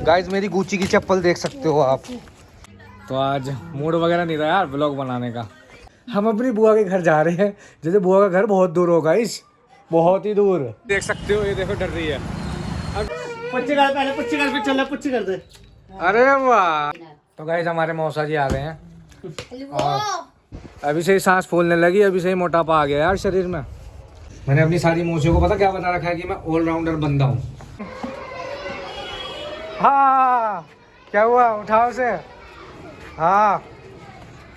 Guys मेरी Gucci की चप्पल देख सकते हो आप। तो आज मूड वगैरह नहीं रहा यार व्लॉग बनाने का। हम अपनी बुआ के घर जा रहे हैं, जैसे बुआ का घर बहुत दूर होगा, इस बहुत ही दूर देख सकते हो। ये देखो डर रही है। पुच्ची कर पहले, पुच्ची कर, फिर चल पुच्ची कर दे। अरे वाह। तो गाइस हमारे मौसा जी आ गए हैं और अभी से ही सांस फूलने लगी, अभी से ही मोटापा आ गया यार शरीर में। मैंने अपनी सारी मौसियों को पता क्या बता रखा है कि मैं ऑलराउंडर बंदा हूँ। हाँ क्या हुआ, उठाओ से। हाँ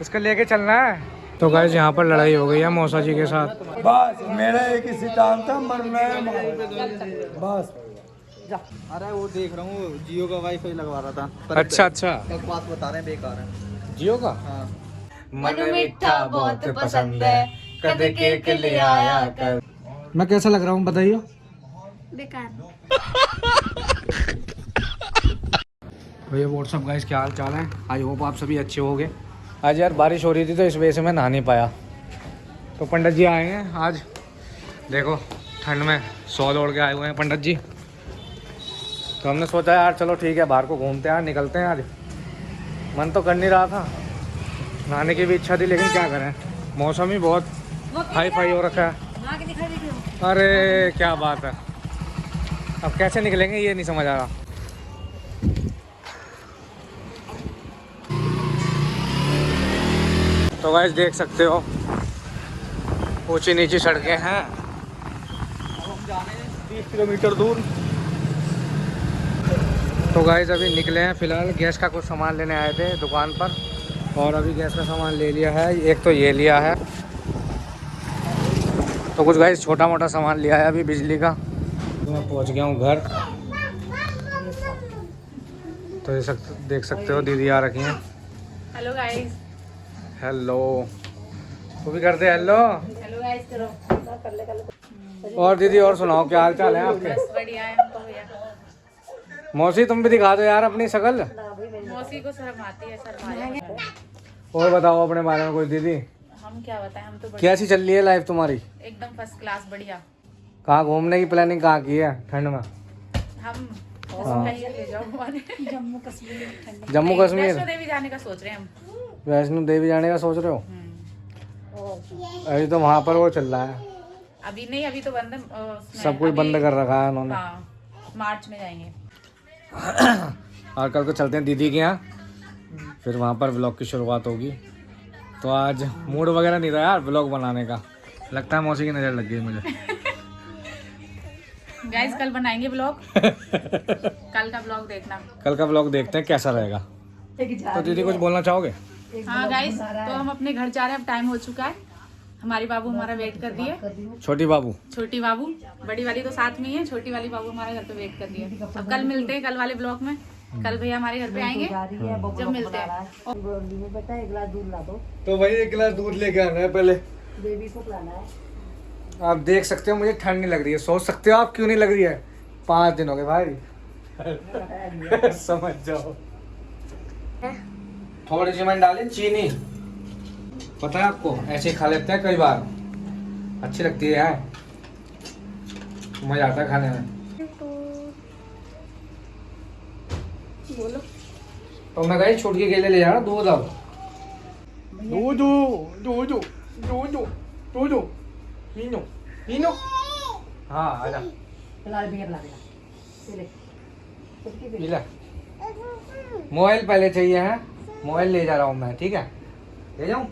उसको लेके चलना है। तो गाइस यहाँ पर लड़ाई हो गई है मौसा जी के साथ। बस मेरा एक ही सिद्धांत था, मरना है बस। अरे वो देख रहा हूँ, जियो का वाईफाई लगवा रहा था। अच्छा अच्छा, एक बात बता रहे हैं, बेकार है जियो का। हाँ। मन मीठा बहुत पसंद है, कद केक ले आया कर। मैं कैसा लग रहा हूँ बताइए। बेकार। भैया व्हाट्सअप गाइस, क्या हाल चाल है? आई होप आप सभी अच्छे होंगे। आज यार बारिश हो रही थी तो इस वजह से मैं नहा नहीं पाया। तो पंडित जी आए हैं आज, देखो ठंड में सौ दौड़ के आए हुए हैं पंडित जी। तो हमने सोचा यार चलो ठीक है बाहर को घूमते हैं यार, निकलते हैं आज। मन तो कर नहीं रहा था, नहाने की भी इच्छा थी, लेकिन क्या करें मौसम ही बहुत हाई फाई हो रखा है। अरे क्या बात है, अब कैसे निकलेंगे ये नहीं समझ आ रहा। तो गाइस देख सकते हो ऊंची नीची सड़कें हैं। हम जा रहे हैं 30 किलोमीटर दूर। तो गाइस अभी निकले हैं, फिलहाल गैस का कुछ सामान लेने आए थे दुकान पर, और अभी गैस का सामान ले लिया है। एक तो ये लिया है, तो कुछ गाइस छोटा मोटा सामान लिया है अभी बिजली का। तो मैं पहुंच गया हूँ घर। तो ये देख सकते हो दीदी आ रखी हैं। Hello guys. हेलो, वो भी करते हेलो। हेलो गाइस करो। और दीदी और सुनाओ क्या हाल चाल है आपके? बस बढ़िया है हमको भैया। मौसी तुम भी दिखा दो यार अपनी शक्ल। मौसी को शर्म आती है, शर्म। और बताओ अपने बारे में कुछ दीदी। हम क्या बताएं, हम तो कैसी चल रही है लाइफ तुम्हारी? एकदम फर्स्ट क्लास बढ़िया। कहाँ घूमने की प्लानिंग कहाँ की है ठंड में? हम कहीं ले जाओ हमारे जम्मू कश्मीर। जम्मू कश्मीर, वैष्णो देवी जाने का सोच रहे हैं हम। वैष्णो देवी जाने का सोच रहे हो? अभी तो वहाँ पर वो चल रहा है, अभी नहीं, अभी तो बंद सब कुछ बंद कर रखा है उन्होंने। हाँ, मार्च में जाएंगे। और कल को चलते हैं दीदी के यहाँ, फिर वहाँ पर व्लॉग की शुरुआत होगी। तो आज मूड वगैरह नहीं रहा यार व्लॉग बनाने का, लगता है मौसी की नज़र लग गई मुझे। गाइस कल बनाएंगे ब्लॉग। कल का ब्लॉग देखना। कल का व्लॉग देखते हैं कैसा रहेगा। तो दीदी कुछ बोलना चाहोगे? हाँ गाइस, तो हम अपने घर जा रहे हैं, अब टाइम हो चुका है। हमारी बाबू हमारा वेट कर रही है। छोटी बाबू, छोटी बाबू, बड़ी वाली तो साथ में ही है, छोटी वाली बाबू हमारे घर पे वेट कर रही है। अब कल मिलते हैं, कल वाले ब्लॉग में। कल भैया हमारे घर पे आएंगे, जब मिलते हैं। तो भाई एक गिलास दूध लेके आना है पहले, बेबी को पिलाना है। आप देख सकते हो मुझे ठंड नहीं लग रही है। सोच सकते हो आप क्यों नहीं लग रही है? 5 दिन हो गए भाई। समझ जाओ। थोड़ी सी मैंने डाली चीनी, पता है आपको ऐसे ही खा लेते हैं कई बार, अच्छी लगती है यार, मजा आता है खाने में। बोलो। तो मैं गई छोट के केले ले जा रहा, दूध अब दूध पीनो। हाँ आजा पी ले। मोबाइल पहले चाहिए है, मोबाइल ले जा रहा हूँ मैं, ठीक है? ले जाऊँ?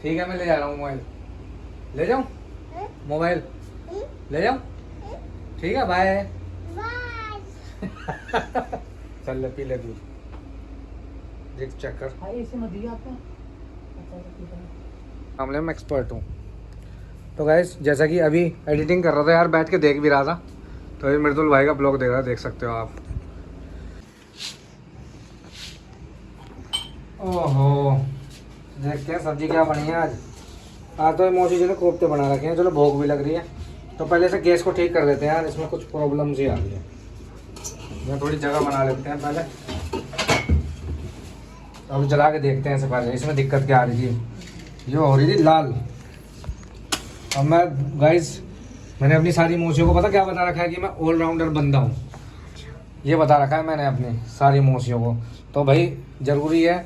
ठीक है मैं ले जा रहा हूँ मोबाइल। ले जाऊँ मोबाइल? ले जाऊँ? ठीक है बाय। चल ले पी ले दूध, देख चेक कर। मामले में एक्सपर्ट हूँ। तो गाइस जैसा कि अभी एडिटिंग कर रहा था यार, बैठ के देख भी रहा था, तो ये मृदुल भाई का ब्लॉग देख रहा, देख सकते हो आप। ओहो देखते हैं सब्जी क्या बनी है आज। आज तो मौसी जी ने कोफ्ते बना रखे हैं, चलो भूख भी लग रही है। तो पहले से गैस को ठीक कर देते हैं यार, इसमें कुछ प्रॉब्लम सी आ रही है। मैं थोड़ी जगह बना लेते हैं पहले, अब जला के देखते हैं। इससे पहले इसमें दिक्कत क्या आ रही थी, ये हो रही थी लाल। अब मैं गाइस मैंने अपनी सारी मौसियों को पता क्या बता रखा है कि मैं ऑलराउंडर बंदा हूँ। ये बता रखा है मैंने अपनी सारी मौसियों को। तो भाई ज़रूरी है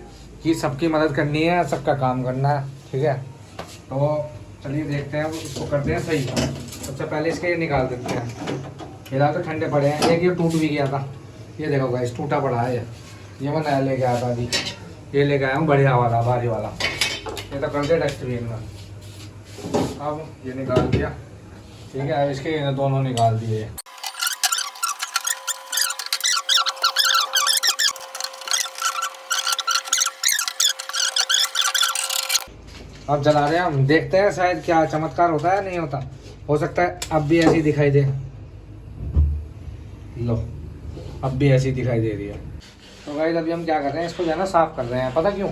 कि सबकी मदद करनी है, सबका काम करना है, ठीक है। तो चलिए देखते हैं, उसको करते हैं सही। सबसे पहले इसके ये निकाल देते हैं। फिलहाल तो ठंडे पड़े हैं। एक ये टूट भी गया था, ये देखो गाइस टूटा पड़ा है। ये मैं नया लेके आया था अभी, ये लेके आया हूँ बढ़िया वाला, भारी वाला। ये तो कर दिया डस्टबिन में। अब ये निकाल दिया, ठीक है। अब इसके ये दोनों निकाल दिए। अब जला रहे हैं हम, देखते हैं शायद क्या चमत्कार होता है, नहीं होता। हो सकता है अब भी ऐसी दिखाई दे। लो, अब भी ऐसी दिखाई दे रही है। तो गाइस अभी हम क्या कर रहे हैं, इसको जो है ना साफ़ कर रहे हैं। पता क्यों?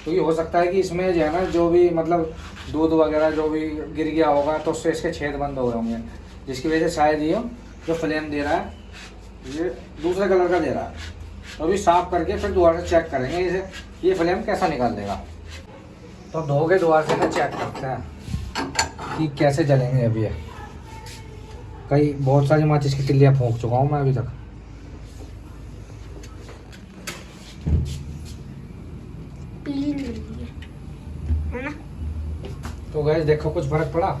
क्योंकि हो सकता है कि इसमें जो है ना जो भी मतलब दूध वगैरह जो भी गिर गया होगा तो उससे इसके छेद बंद हो गए होंगे, जिसकी वजह से शायद ये जो फ्लेम दे रहा है ये दूसरे कलर का दे रहा है। तो अभी साफ़ करके फिर दोबारा से चेक करेंगे इसे, ये फ्लेम कैसा निकाल देगा। तो धो के दोबारा से ना चेक करते हैं कि कैसे जलेंगे। अभी है कई बहुत सारी माचिस की तिल्लियाँ फूंक चुका हूँ मैं अभी तक। पीली निकल रही है ना? तो गैस देखो कुछ फर्क पड़ा?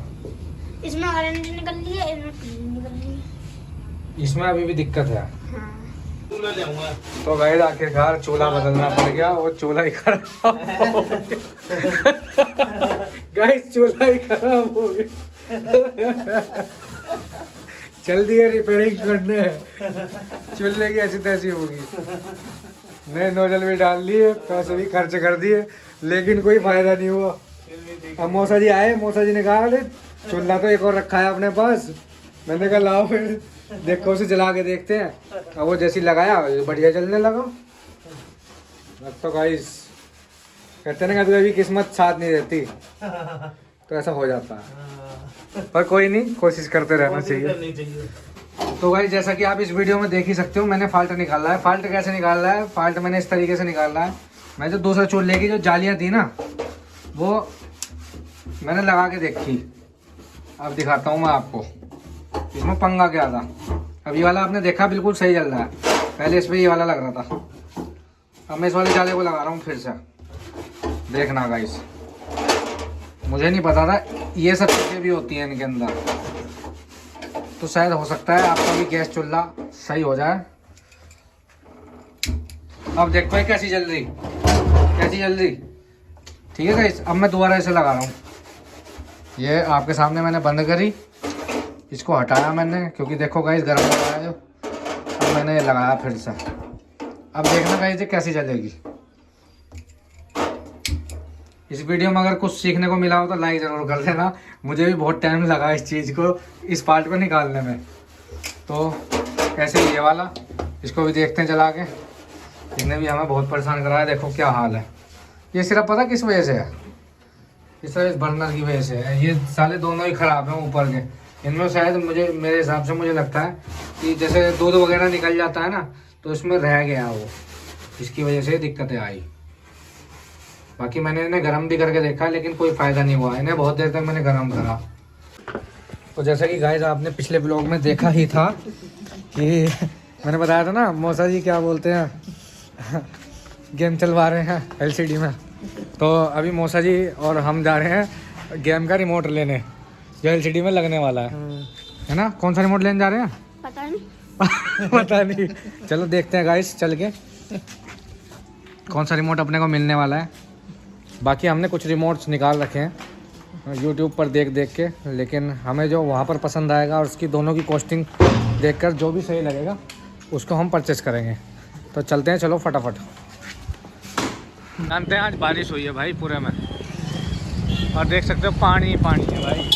इसमें ऑरेंज निकल रही है, इसमें पीली निकल रही है। इसमें अभी भी दिक्कत है। हाँ। तो गैस आखिरकार चूल्हा बदलना पड़ गया, वो चूल्हा ही खराब हो गया। गैस चूल्हा ही खराब हो गया। चल दिए रिपेयरिंग करने, चूल्हे की ऐसी तैसी होगी। नए नोजल भी डाल लिए, पैसे भी खर्च कर दिए, लेकिन कोई फायदा नहीं हुआ। अब मौसा जी आए, मौसा जी ने कहा अरे चूल्हा तो एक और रखा है अपने पास। मैंने कहा लाओ फिर देखो उसे जला के देखते हैं। अब वो जैसी लगाया बढ़िया चलने लगा। अब तो गाइस कहते ना कभी कभी किस्मत साथ नहीं देती, तो ऐसा हो जाता है। पर कोई नहीं, कोशिश करते रहना चाहिए। तो गाइस जैसा कि आप इस वीडियो में देख ही सकते हो, मैंने फाल्ट निकाला है। फाल्ट कैसे निकाला है? फाल्ट मैंने इस तरीके से निकाला है। मैं जो दूसरे चूल्हे की जो जालियाँ थी ना, वो मैंने लगा के देखी। अब दिखाता हूँ मैं आपको इसमें पंगा क्या था। अब ये वाला आपने देखा बिल्कुल सही चल रहा है, पहले इस पर ये वाला लग रहा था। अब मैं इस वाले जाले को लगा रहा हूँ फिर से, देखना गाइस। मुझे नहीं पता था ये सब चीज़ें भी होती हैं इनके अंदर। तो शायद हो सकता है आपका भी गैस चूल्हा सही हो जाए। अब देखो ये कैसी जल रही, कैसी जल रही। ठीक है गाइस, अब मैं दोबारा इसे लगा रहा हूँ। ये आपके सामने मैंने बंद करी, इसको हटाया मैंने क्योंकि देखो गाइस गर्म हो रहा है जो। अब मैंने ये लगाया फिर से। अब देखना गाइस ये कैसी जलेगी। इस वीडियो में अगर कुछ सीखने को मिला हो तो लाइक ज़रूर कर देना। मुझे भी बहुत टाइम लगा इस चीज़ को, इस पार्ट को निकालने में। तो ऐसे ही ये वाला, इसको भी देखते हैं चला के। इसने भी हमें बहुत परेशान कराया, देखो क्या हाल है। ये सिर्फ पता किस वजह से है? इस बर्नर की वजह से है। ये साले दोनों ही ख़राब हैं ऊपर के। इनमें शायद मेरे हिसाब से मुझे लगता है कि जैसे दूध वगैरह निकल जाता है ना, तो इसमें रह गया वो, इसकी वजह से दिक्कतें आई। बाकी मैंने इन्हें गर्म भी करके देखा लेकिन कोई फ़ायदा नहीं हुआ। इन्हें बहुत देर तक मैंने गर्म करा। तो जैसा कि गाइस आपने पिछले ब्लॉग में देखा ही था कि मैंने बताया था ना मौसा जी क्या बोलते हैं गेम चलवा रहे हैं LCD में। तो अभी मौसा जी और हम जा रहे हैं गेम का रिमोट लेने, जो LCD में लगने वाला है ना। कौन सा रिमोट लेने जा रहे हैं? पता नहीं। पता नहीं, चलो देखते हैं गाइस चल के कौन सा रिमोट अपने को मिलने वाला है। बाकी हमने कुछ रिमोट्स निकाल रखे हैं YouTube पर देख के, लेकिन हमें जो वहाँ पर पसंद आएगा और उसकी दोनों की कॉस्टिंग देखकर जो भी सही लगेगा उसको हम परचेस करेंगे। तो चलते हैं, चलो फटाफट। जानते हैं आज बारिश हुई है भाई पूरे में, और देख सकते हो पानी पानी है भाई।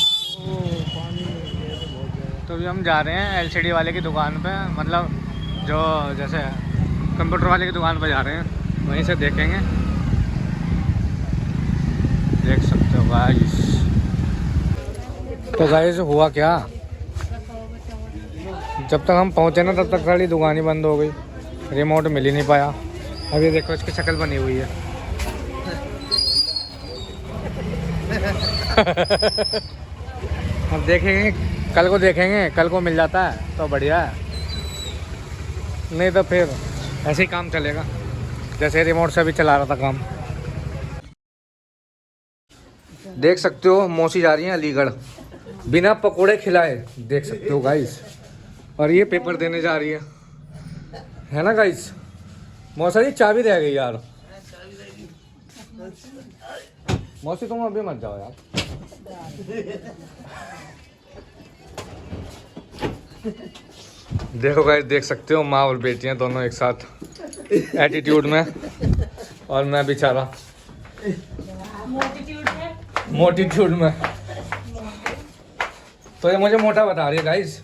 तो अभी हम जा रहे हैं LCD वाले की दुकान पे, मतलब जो जैसे कंप्यूटर वाले की दुकान पे जा रहे हैं, वहीं से देखेंगे। देख सकते हो गाइस। तो गाइस हुआ क्या, जब तक हम पहुंचे ना तब तक सारी दुकान ही बंद हो गई, रिमोट मिल ही नहीं पाया। अब ये देखो इसकी शक्ल बनी हुई है। अब देखेंगे, कल को देखेंगे, कल को मिल जाता है तो बढ़िया है। नहीं तो फिर ऐसे ही काम चलेगा, जैसे रिमोट से भी चला रहा था काम। देख सकते हो मौसी जा रही है अलीगढ़ बिना पकोड़े खिलाए, देख सकते हो गाइस। और ये पेपर देने जा रही है ना गाइस। मौसा जी चाबी रह गई यार। मौसी तुम अभी मत जाओ यार। देखो गाइस, देख सकते हो माँ और बेटियां दोनों एक साथ एटीट्यूड में, और मैं बेचारा मोटीट्यूड में। तो ये मुझे मोटा बता रही है गाइस,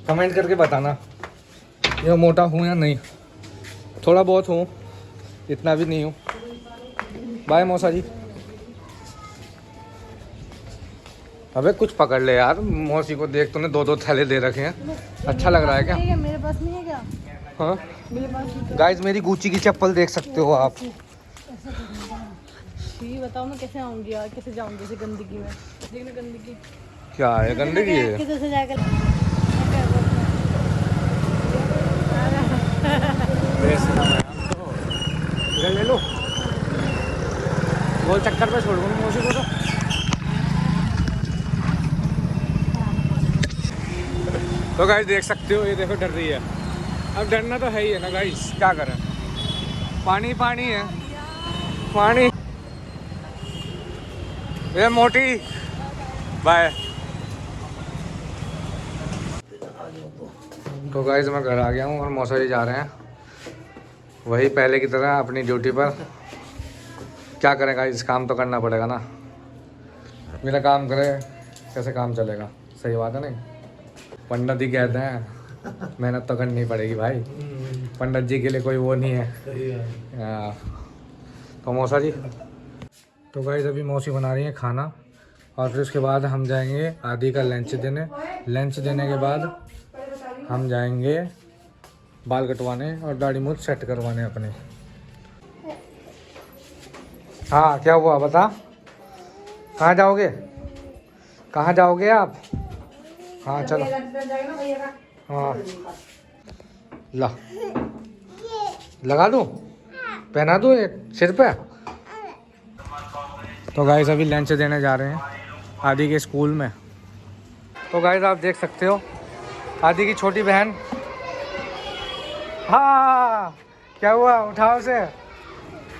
कमेंट करके बताना ये मोटा हूँ या नहीं। थोड़ा बहुत हूँ, इतना भी नहीं हूँ। बाय मौसा जी। अबे कुछ पकड़ ले यार, मौसी को देख तूने 2-2 थैले दे रखे हैं। अच्छा लग रहा है क्या? मेरे पास नहीं है क्या? हाँ मेरे पास गाइस, मेरी गुच्ची की चप्पल देख सकते हो आप। ये बताओ मैं कैसे आऊंगी यार, कैसे जाऊंगी ऐसे गंदगी में? देखना गंदगी क्या है, गंदगी है? किधर से जाकर इधर ले लो, गोल चक्कर पे छोड़ दूँगी मौसी को। तो गाइस देख सकते हो, ये देखो डर रही है। अब डरना तो है ही है ना गाइस, क्या करें। पानी पानी है, पानी। ये मोटी बाय। तो गाइस मैं घर आ गया हूँ और मौसा जी जा रहे हैं वही पहले की तरह अपनी ड्यूटी पर। क्या करें गाइस, काम तो करना पड़ेगा ना। मेरा काम करे कैसे काम चलेगा, सही बात है नहीं। पंडित जी कहते हैं मेहनत तो करनी पड़ेगी भाई। पंडित जी के लिए कोई वो नहीं है। तो मौसा जी, तो गाइस अभी मौसी बना रही है खाना, और फिर उसके बाद हम जाएंगे आदि का लंच देने। लंच देने के बाद हम जाएंगे बाल कटवाने और दाढ़ी मूछ सेट करवाने अपने। हाँ क्या हुआ बता, कहाँ जाओगे? कहाँ जाओगे आप? हाँ चलो। हाँ ला, लगा दूँ, पहना दूँ एक सिर पे। तो गाइस अभी लंच देने जा रहे हैं आदि के स्कूल में। तो गाइस आप देख सकते हो आदि की छोटी बहन। हाँ क्या हुआ, उठाओ उसे।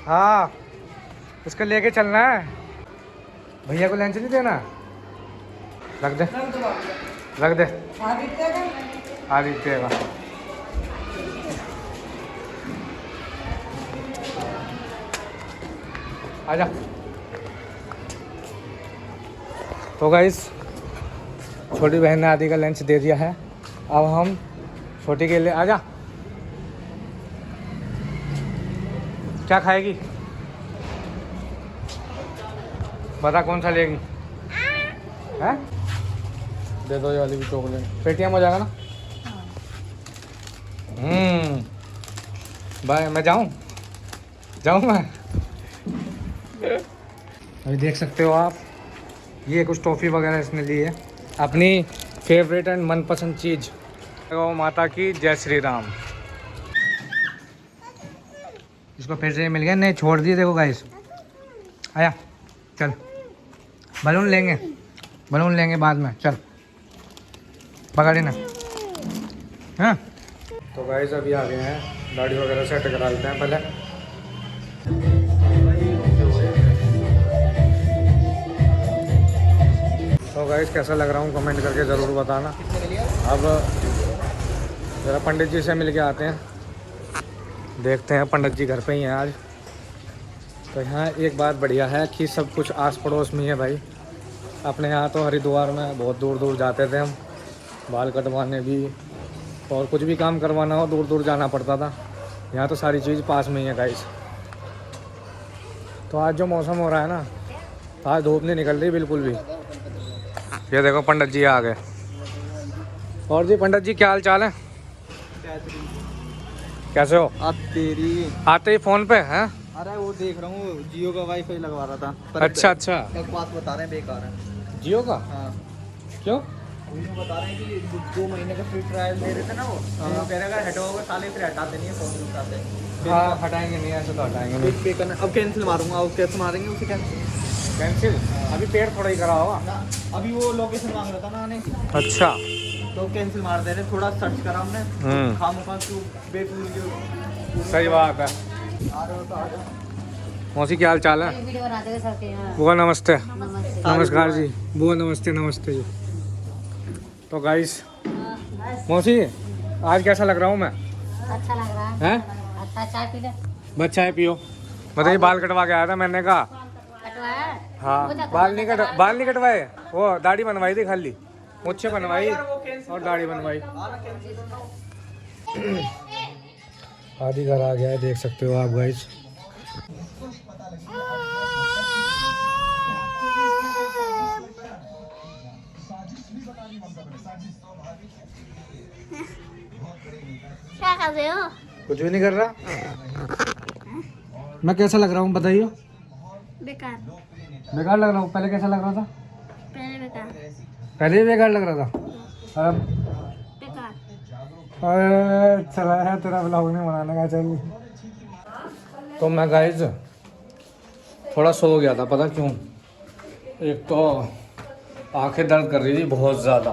हाँ उसको लेके चलना है। भैया को लंच नहीं देना, रख दे रख दे। आदित्य का आजा। तो गाइस छोटी बहन ने आदि का लंच दे दिया है। अब हम छोटी के लिए, आजा क्या खाएगी बता, कौन सा लेगी? हैं? दे दो ये वाली भी चॉकलेट। पेटीएम हो जाएगा ना? बाय, मैं जाऊँ मैं। अभी देख सकते हो आप, ये कुछ टॉफ़ी वगैरह इसने ली है, अपनी फेवरेट एंड मनपसंद चीज़। गौ माता की जय श्री राम। इसको फिर से मिल गया, नहीं छोड़ दिए। देखो गाइस, आया चल, बलून लेंगे बाद में, चल पकड़ी ना। हाँ तो गाइस अभी आ गए हैं, दाढ़ी वगैरह सेट करा लेते हैं पहले। तो गाइस कैसा लग रहा हूँ कमेंट करके ज़रूर बताना। अब ज़रा पंडित जी से मिल के आते हैं, देखते हैं। पंडित जी घर पे ही हैं आज। तो यहाँ एक बात बढ़िया है कि सब कुछ आस पड़ोस में ही है भाई। अपने यहाँ तो हरिद्वार में बहुत दूर दूर जाते थे हम, बाल कटवाने भी और कुछ भी काम करवाना हो दूर दूर जाना पड़ता था। यहाँ तो सारी चीज़ पास में ही है गाइस। तो आज जो मौसम हो रहा है ना, आज धूप नहीं निकल रही बिल्कुल भी। ये देखो पंडित जी आ गए। और जी पंडित जी क्या हाल चाल है, कैसे हो? आप तेरी आते ही फ़ोन पे हैं? अरे वो देख रहा हूँ, जियो का वाईफाई लगवा रहा था। अच्छा एक बात बता रहे हैं, बेकार है। जियो का? हाँ क्यों? वही मैं बता रहे हैं कि 2 महीने का फ्री ट्रायल दे रहे थे ना वो, तो कह रहे हटाओगे साले फिर हटा देनी है फोन उठाते हैं। हाँ हटाएंगे नहीं, ऐसे तो हटाएंगे नहीं। पे करना, अब कैंसिल मारूंगा, अब कैसे मारेंगे उसे कैंसिल? अभी पेड़ थोड़ा ही करा होगा। ना, अभी वो लोकेशन मांग रहा था ना आने, अच्छा। तो कैंसिल मार दे रहे। थोड़ा सर्च करा हमने, खामोखा क्यों बेफिजूल क्यों। सही बात है। आ रहे हो तो आ जाओ। मौसी क्या हाल चाल है? वीडियो बनाते थे सबके यहाँ। बुआ नमस्ते। नमस्ते। नमस्कार जी। बुआ नमस्ते। नमस्ते जी। तो गाइस मौसी आज कैसा लग रहा हूँ मैं? अच्छा लग रहा है। हैं? अच्छा चाय पी ले। बस चाय पियो। बताइए, बाल कटवा के आया था, मैंने कहा कटवाया है? हाँ बाल नहीं कटवाए, वो दाढ़ी बनवाई थी खाली, मुझसे बनवाई और दाढ़ी बनवाई। आदि घर आ गया है, देख सकते हो आप गाइस। क्या कर रहे हो? कुछ भी नहीं कर रहा। मैं कैसा लग रहा हूँ बताइए? बेकार। बेकार लग रहा हूँ? पहले कैसा लग रहा था? पहले बेकार। पहले भी बेकार लग रहा था। अब बेकार। अरे चला है तेरा ब्लॉग नहीं बनाने का। चल तो मैं गाइज थोड़ा सो गया था, पता क्यों? एक तो आंखें दर्द कर रही थी बहुत ज़्यादा,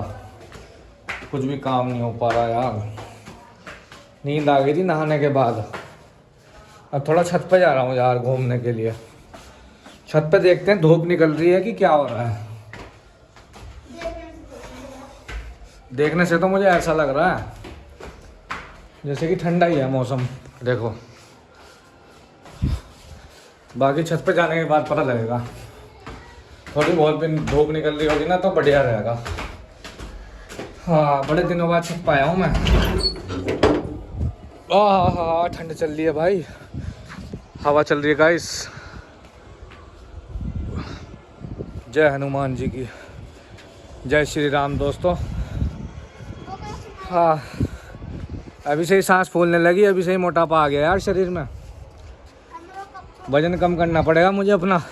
कुछ भी काम नहीं हो पा रहा यार। नींद आ गई थी नहाने के बाद। अब थोड़ा छत पे जा रहा हूँ यार घूमने के लिए। छत पे देखते हैं धूप निकल रही है कि क्या हो रहा है। देखने से तो मुझे ऐसा लग रहा है जैसे कि ठंडा ही है मौसम। देखो, बाकी छत पे जाने के बाद पता लगेगा। थोड़ी बहुत भी धूप निकल रही होगी ना तो बढ़िया रहेगा। हाँ बड़े दिनों बाद छत पाया हूँ मैं। हाँ ठंड चल रही है भाई, हवा चल रही है गाइस। जय हनुमान जी की, जय श्री राम दोस्तों। हाँ अभी से ही सांस फूलने लगी, अभी से ही मोटापा आ गया यार शरीर में। वजन कम करना पड़ेगा मुझे अपना।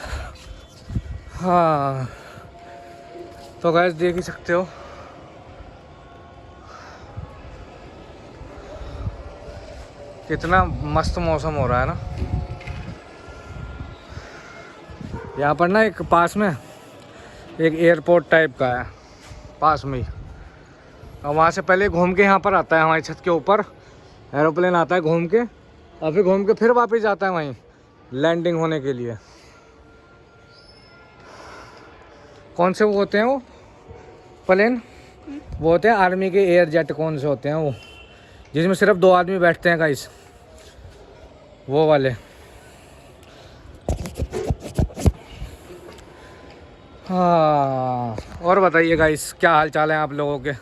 हाँ तो गाइस देख ही सकते हो कितना मस्त मौसम हो रहा है ना। यहाँ पर ना एक पास में एक एयरपोर्ट टाइप का है पास में ही, और वहाँ से पहले घूम के यहाँ पर आता है हमारी छत के ऊपर एरोप्लेन आता है घूम के, और फिर घूम के फिर वापस जाता है वहीं लैंडिंग होने के लिए। कौन से वो होते हैं वो प्लेन? वो होते हैं आर्मी के एयर जेट। कौन से होते हैं वो जिसमें सिर्फ 2 आदमी बैठते हैं गाइस, वो वाले। हाँ और बताइए गाइस क्या हाल चाल है आप लोगों के?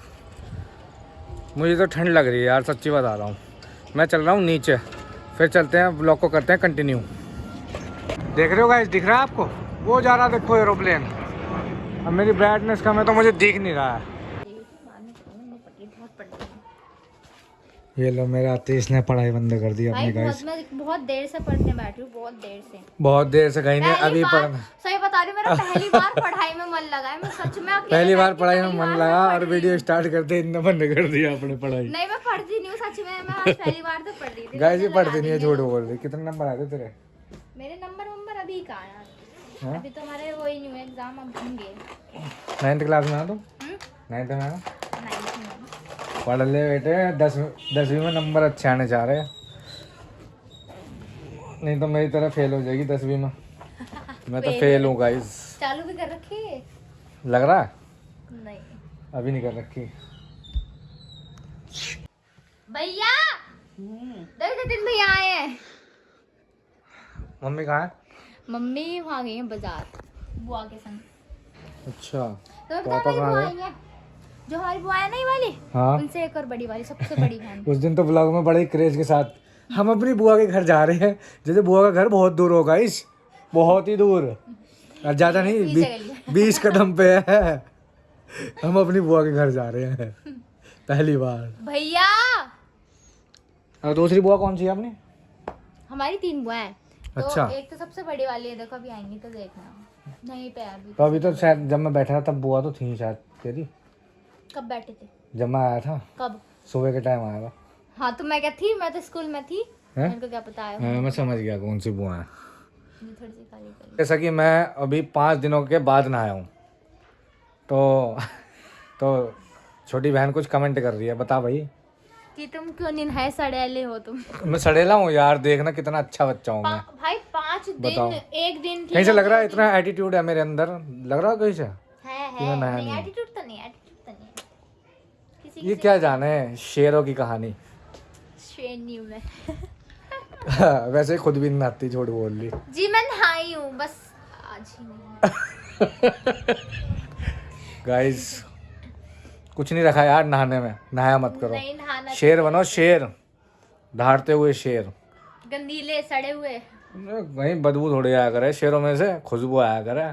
मुझे तो ठंड लग रही है यार, सच्ची बता रहा हूँ। मैं चल रहा हूँ नीचे, फिर चलते हैं ब्लॉग को करते हैं कंटिन्यू। देख रहे हो गाइस, दिख रहा है आपको? वो जा रहा देखो एरोप्लेन। अब मेरी ब्राइटनेस कम है तो मुझे दिख नहीं रहा है। ये लो मेरे आते इसने पढ़ाई बंद कर दी अपनी गाइस। मैं बहुत देर से पढ़ने बैठी हूँ, बहुत देर से। बहुत देर से कहीं नहीं, अभी पढ़ना। सही बता रही हूँ, मेरा पहली बार पढ़ाई में मन लगा है। मैं सच में पहली बार पढ़ाई में मन लगा और वीडियो स्टार्ट करते इतना बंद कर दिया अपने पढ़ाई। नहीं मैं पढ़ती नहीं हूँ सच में, मैं आज पहली बार तो पढ़ रही थी। गाइस ये पढ़ती नहीं है, झूठ बोल रही। कितने नंबर आए थे तेरे? मेरे नंबर अभी कहाँ है? अभी तो हमारे वो ही न्यू एग्जाम अब होंगे। 9th क्लास में आ तुम? 9th में आ? 9th में। पढ़ ले बेटे, 10वीं में नंबर अच्छे आने चाह रहे हैं, नहीं तो मेरी तरह फेल हो जाएगी 10वीं में। मैं तो फेल हूँ गाइस। चालू भी कर रखी है? लग रहा है? नहीं अभी नहीं कर रखी। भैया देखो 3 भैया आए हैं। मम्मी कहाँ है? मम्मी वहाँ गई हैं बाजार बुआ के संग। अच्छा तो पापा कहाँ आई है? जो हमारी बुआ है नहीं वाली, हाँ उनसे एक और बड़ी वाली, सबसे बड़ी बहन। उस दिन तो ब्लॉग में बड़े क्रेज के साथ हम अपनी बुआ के घर जा रहे हैं, जैसे बुआ का घर बहुत दूर होगा, इस बहुत ही दूर, और ज़्यादा नहीं 20 कदम पे है। हम अपनी बुआ के घर जा रहे हैं पहली बार। भैया और दूसरी बुआ कौन सी है अपनी? हमारी 3 बुआ हैं। तो अच्छा। एक तो सबसे बड़ी वाली है, देखो अभी आएंगी तो देखना। नहीं पे अभी तो अभी तो शायद जब मैं बैठा था तब बुआ तो थी शायद तेरी। कब बैठे थे? जब मैं आया था कब? सुबह के टाइम आया था। हाँ तो मैं क्या थी, मैं तो स्कूल में थी, हैं? मेरे को क्या पता है। हाँ, मैं समझ गया कौन सी बुआ है। थोड़ी सी खाली कर। जैसा कि मैं अभी 5 दिनों के बाद नहाया हूँ, तो छोटी बहन कुछ कमेंट कर रही है, बता भाई। कि तुम क्यों नहीं नहाए, सड़ेले हो तुम। मैं सड़ेला हूँ यार, देखना कितना अच्छा बच्चा हूँ मैं। भाई 5 बताओ। दिन, एक दिन कहीं से लग रहा है इतना एटीट्यूड है मेरे अंदर, लग रहा है कहीं से। है मैं नहाया नहीं, नहीं। एटीट्यूड तो नहीं, एटीट्यूड तो नहीं किसी ये क्या जाने शेरों की कहानी। श्रेणी में। वैसे ही खुद भी नहीं नहाती, झूठ बोल ली। जी मैं नहाई हूँ, बस आज ही नहीं। गाइस कुछ नहीं रखा यार नहाने में, नहाया मत करो। नहीं नहाना, शेर बनो, शेर, दहाड़ते हुए शेर। गंदीले सड़े हुए। वहीं बदबू थोड़ी आया करे शेरों में से, खुशबू आया करे।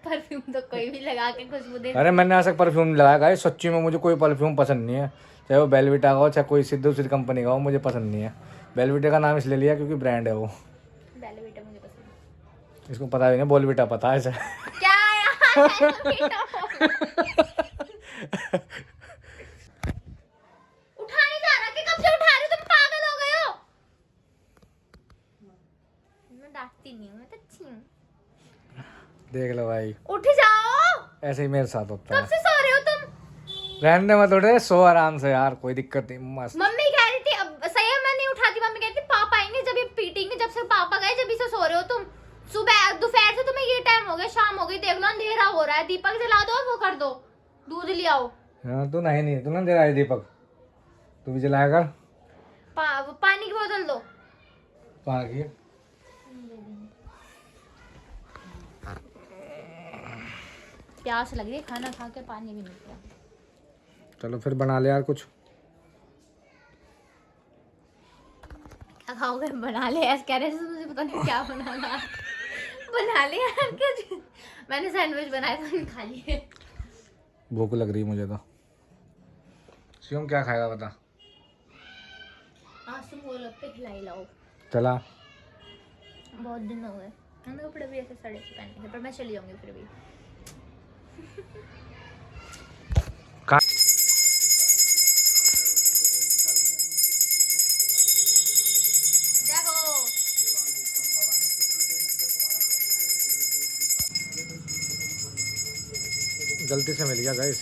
परफ्यूम तो कोई भी लगा के खुशबू दे। अरे मैंने आज तक परफ्यूम लगाया गाइस, सच्ची में मुझे कोई परफ्यूम पसंद नहीं है, चाहे वो बेलविटा का हो चाहे कोई दूसरी कंपनी का हो, मुझे पसंद नहीं है। बेलविटा का नाम इसलिए लिया क्योंकि ब्रांड है वो। बेलविटा मुझे पसंद है। इसको पता भी नहीं, बोलविटा पता है इसे। क्या यार, बेलविटा उठा नहीं जा रहा कि कब से उठा रहे हो, तुम पागल हो गए हो। मैं डांटती नहीं हूँ, मैं तो अच्छी हूँ। देख लो भाई, उठ जाओ। ऐसे ही मेरे साथ होता है। कब से सो रहे हो तुम? रहने मत उठे, सो आराम से यार, कोई दिक्कत नहीं, मस्त। मम्मी कह रही थी, अब सही है मैं नहीं उठाती, मम्मी कहती पापा आएंगे जब ये पीटेंगे, जब से पापा गए जब से सो रहे हो तुम। सुबह दोपहर से तुम्हें ये टाइम हो गया, शाम हो गई, देख लो अंधेरा हो रहा है, दीपक जला दो और वो कर दो, दूध ले आओ। हाँ तू नहीं, तू ना जलाए दीपक, तू भी जलाया कर। पानी की बोतल दो। पानी प्यास लग रही है, खाना खा के पानी भी नहीं पिया। चलो फिर बना ले यार कुछ। क्या खाओगे? बना ले ऐसे कह रहे थे, मुझे पता नहीं क्या बनाना। बना ले यार कुछ। मैंने सैंडविच बनाया था, मैंने खा लिए। भूख लग रही मुझे तो। शिवम क्या खाएगा बता। आज तुम गोलगप्पे खिलाई लाओ। चला बहुत दिन हो गए, मैंने कपड़े भी ऐसे सड़े से पहने थे, पर मैं चली जाऊंगी फिर भी। देखो गलती से मिल गया गाइस,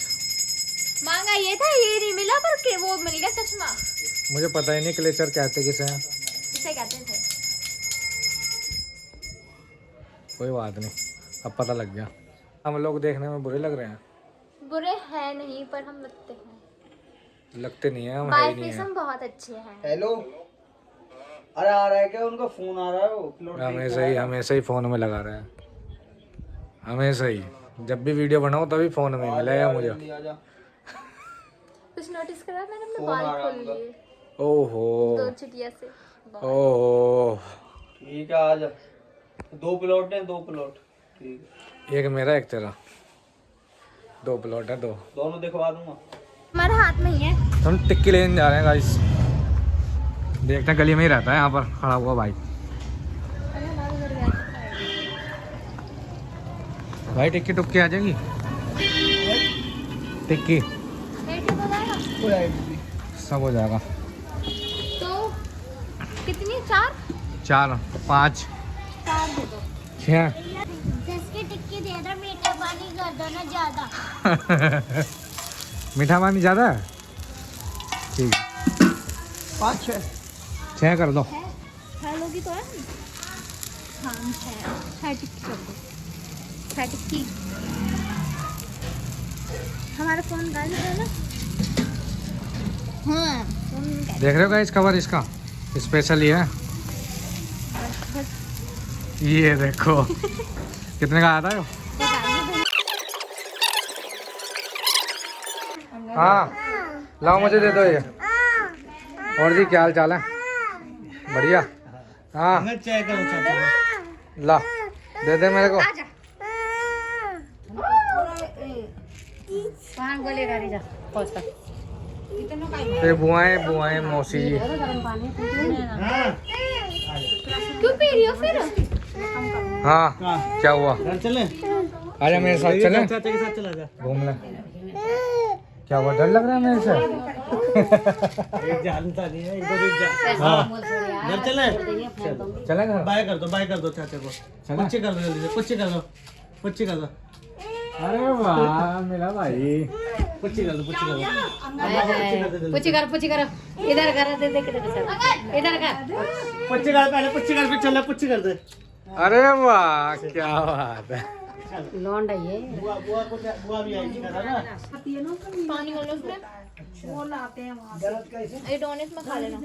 मांगा ये था, ये नहीं मिला, पर के वो मिल गया चश्मा। मुझे पता ही नहीं क्लेचर कहते किसे हैं। इसे कहते थे। कोई बात नहीं, अब पता लग गया। हम लोग देखने में बुरे लग रहे हैं। बुरे हैं नहीं, पर हम लगते हैं। लगते नहीं है, हम है बाय ही नहीं फेस है। हम बहुत अच्छे हैं। हेलो, अरे आ रहा है क्या? उनका फोन आ रहा है, वो हमेशा ही फोन में लगा रहे हैं, हमेशा ही। जब भी वीडियो बनाओ तभी फोन में मिलेगा मुझे। कुछ नोटिस करा मैंने? अपने बाल खोल लिए ओहो 2 चिटिया से। ओहो, ठीक है, आ जा। 2 प्लॉट हैं, 2 प्लॉट। ठीक है, एक मेरा एक तेरा, 2 प्लॉट है, 2 दोनों दिखवा दूंगा। हमारे हाथ में ही है। हम टिक्की लेने जा रहे हैं गाइस, देखते हैं गली में ही रहता है यहाँ पर खड़ा हुआ भाई। भाई टिक्की टुक्की आ जाएगी, टिक्की सब हो जाएगा। तो कितनी? 4 4 5 दे दो। 6 जिसकी टिक्की दे दो, मीठा पानी कर दो ना ज्यादा। मीठा पानी ज़्यादा है, ठीक है 5 6 कर दो। 6 लोगी तो है। हाँ 6 टिक्की कर दो, 6 टिक्की। हमारा फोन गाली है ना। हाँ देख रहे हो गाइस कवर इसका स्पेशल ही है, ये देखो कितने का आता है। हाँ लाओ मुझे दे दो ये। और जी क्या हाल चाल है? बढ़िया। हाँ ला दे दे मेरे को। वहाँ गोली गाड़ी जा पहुँच कर। ये बुआएं मौसी जी। क्यों पी रही हो फिर? हाँ क्या हुआ? चले, आजा मेरे साथ चले चाचा के साथ चला जा। घूमने। क्या हुआ, डर लग रहा है मेरे से? जानता नहीं है इनको भी घर चले चले घर? बाय कर दो चाचा को पुच्ची कर दो जल्दी से पुच्ची कर दो अरे वाह मिला भाई। पुच्ची कर दो पूछी करो इधर कर दे देख इधर कर पुच्ची कर पहले पुच्ची कर फिर चल पुच्ची कर दे अरे वाह क्या बात है। लौंडा ये बुआ भी आएगी ना पानी खोलो उसमें ये डोनेट में खा लेना।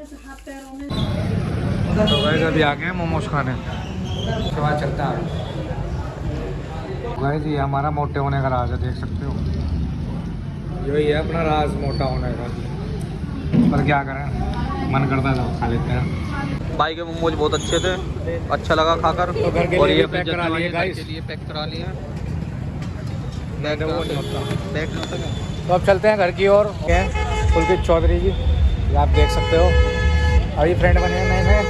तो गाइस अभी आ गए हैं मोमोज खाने, उसके बाद चलता है। गाइस ये हमारा मोटे होने का राज है, देख सकते हो यही है अपना राज, मोटा होने का। पर क्या करें, मन करता है तो खा लेते हैं। भाई के मोमोज बहुत अच्छे थे, अच्छा लगा खाकर। तो घर के और लिए ये पैक करा लिए गाइस, पैक करा लिए तो अब चलते हैं घर की ओर। पुलकित चौधरी जी ये आप देख सकते हो, अभी फ्रेंड बने हैं नए नए।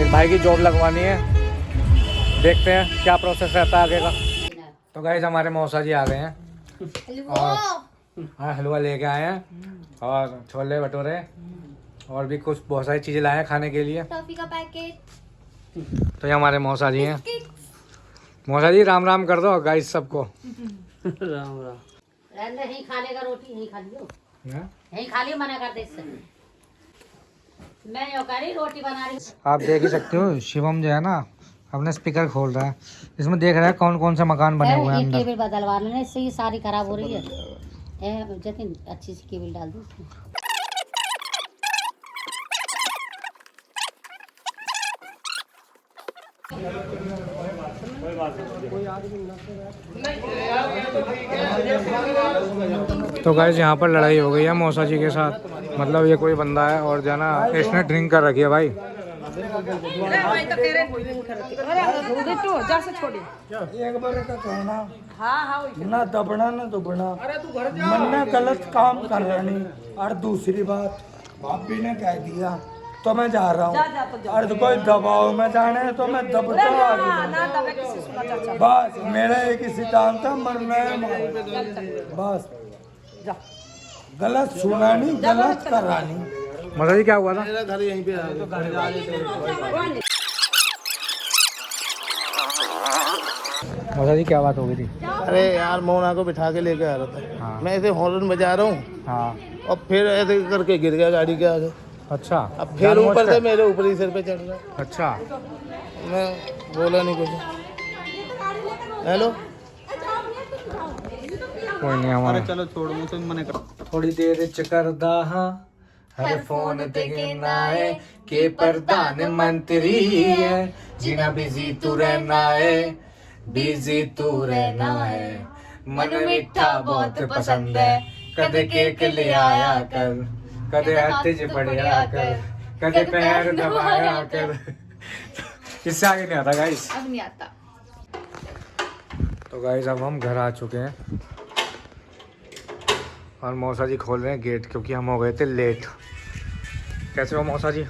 एक भाई की जॉब लगवानी है, देखते हैं क्या प्रोसेस रहता है आगे का। तो गाइस हमारे मौसा जी आ गए हैं और हाँ हलवा लेके आए हैं और छोले भटूरे और भी कुछ बहुत सारी चीज़ें लाए हैं खाने के लिए। टॉफी का पैकेट। तो ये हमारे मौसा जी हैं। मौसा जी राम राम कर दो गाइस सबको। राम राम। यही खा लेगा रोटी, यही खा लियो, हाँ? यही खा लियो, मना कर दे इससे। मैं यो करी रोटी बना रही। आप देख ही सकते हो शिवम जो है ना अपने स्पीकर खोल रहा है, इसमें देख रहा है कौन कौन से मकान बने हुए हैं ये अंदर। केबल बदलवा लेना, इससे ये सारी खराब हो रही है। जतिन अच्छी सी केबल डाल दो उसमें। तो गाइस यहाँ पर लड़ाई हो गई है मौसा जी के साथ, मतलब ये कोई बंदा है और जो है ना इसने ड्रिंक कर रखी है भाई। एक बार का कहना ना दबना ना दुबना, मन ने गलत काम कर रही। और दूसरी बात भाभी ने कह दिया तो मैं जा रहा हूँ, और कोई दबाव में जाने तो मैं दबता बस। मेरा एक ही सिद्धांत था, मरना है बस। गलत सुना नहीं, गलत करा नहीं। मौसा जी क्या हुआ था? मेरा घर यहीं पे है। मौसा जी क्या बात हो गई थी? अरे यार मोना को बिठा के लेके आ रहा था, हाँ। मैं ऐसे हॉर्न बजा रहा हूँ हाँ और फिर ऐसे करके गिर गया गाड़ी के आगे। अच्छा, अब फिर ऊपर से मेरे ऊपर ही सिर पे चढ़ रहा। अच्छा मैं बोला नहीं कुछ। हेलो कोई नहीं हमारा। चलो छोड़, मुझे मना कर। थोड़ी देर चकरदा हाँ हर फोन ते गिरना है के प्रधान मंत्री है, जीना बिजी तू रहना है, बिजी तू रहना है, मन मीठा बहुत पसंद है, कदे केक ले आया कर, कदे हाथ ज बढ़िया कर, कदे पैर दबाया कर। इससे आगे नहीं आता गाइस। अब नहीं आता। तो गाइस अब हम घर आ चुके हैं और मौसा जी खोल रहे हैं गेट क्योंकि हम हो गए थे लेट। कैसे हो मौसा जी?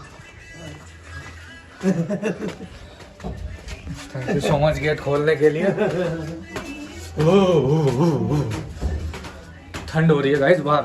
Thank you so much gate खोलने के लिए। ठंड हो रही है गाइस बाहर।